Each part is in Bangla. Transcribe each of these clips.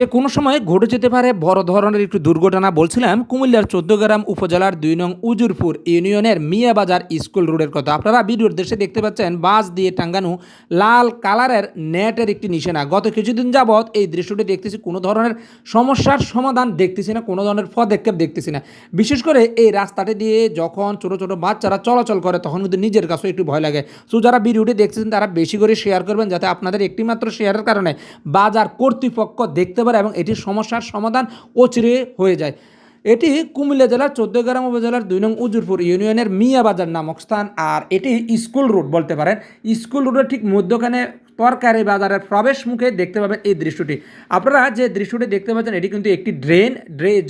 কোনো সময় ঘটে যেতে পারে বড় ধরনের একটু দুর্ঘটনা। বলছিলাম কুমিল্লার ১৪ গ্রাম উপজেলার ২ নং উজুরপুর ইউনিয়নের মিয়াবাজার স্কুল রোডের কথা। আপনারা ভিডিওর দৃশ্যে দেখতে পাচ্ছেন বাঁশ দিয়ে টাঙ্গানো লাল কালারের নেটের একটি নিশানা। গত কিছুদিন যাবৎ এই দৃশ্যটি দেখতেছি, কোনো ধরনের সমস্যার সমাধান দেখতেছি না, কোনো ধরনের পদক্ষেপ দেখতেছি না। বিশেষ করে এই রাস্তাটি দিয়ে যখন ছোটো ছোটো বাচ্চারা চলাচল করে তখন কিন্তু নিজের কাছেও একটু ভয় লাগে। সো যারা ভিডিওটি দেখতেছেন তারা বেশি করে শেয়ার করবেন, যাতে আপনাদের একটিমাত্র শেয়ারের কারণে বাজার কর্তৃপক্ষ দেখতে পারে এবং এটির সমস্যার সমাধান অচিরে হয়ে যায়। এটি কুমিল্লা জেলার ১৪ গ্রাম উপজেলার ২ নং উজুরপুর ইউনিয়নের মিয়াবাজার নামক স্থান। আর এটি স্কুল রোড বলতে পারেন। স্কুল রোডের ঠিক মধ্যখানে তরকারি বাজারের প্রবেশ মুখে দেখতে পাবেন এই দৃশ্যটি। আপনারা যে দৃশ্যটি দেখতে পাচ্ছেন এটি কিন্তু একটি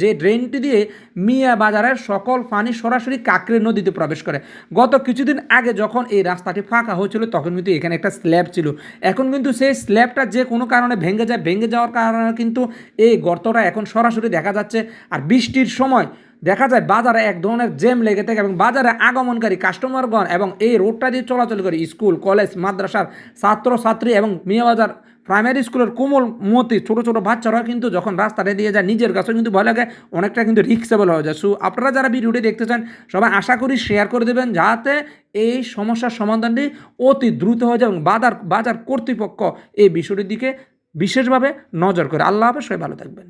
যে ড্রেনটি দিয়ে মিয়া বাজারের সকল পানি সরাসরি কাকরে নদীতে প্রবেশ করে। গত কিছুদিন আগে যখন এই রাস্তাটি ফাঁকা হয়েছিল তখন কিন্তু এখানে একটা স্ল্যাব ছিল। এখন কিন্তু সেই স্ল্যাবটা যে কোনো কারণে ভেঙে যাওয়ার কারণে কিন্তু এই গর্তটা এখন সরাসরি দেখা যাচ্ছে। আর বৃষ্টির সময় দেখা যায় বাজারে এক ধরনের জ্যাম লেগে থাকে এবং বাজারে আগমনকারী কাস্টমারগণ এবং এই রোডটা দিয়ে চলাচল করে স্কুল, কলেজ, মাদ্রাসার ছাত্রছাত্রী এবং মিয়াবাজার প্রাইমারি স্কুলের কোমল মতি ছোটো ছোটো বাচ্চারা কিন্তু যখন রাস্তাটা দিয়ে যায় নিজের কাছেও কিন্তু ভয় লাগে, অনেকটা কিন্তু রিক্সেবল হয়ে যায়। সো আপনারা যারা ভিডিওটি দেখতে চান সবাই আশা করি শেয়ার করে দেবেন, যাতে এই সমস্যার সমাধানটি অতি দ্রুত হয়ে যায় এবং বাজার কর্তৃপক্ষ এই বিষয়টির দিকে বিশেষভাবে নজর করে। আল্লাহ হাফেজ, সবাই ভালো থাকবেন।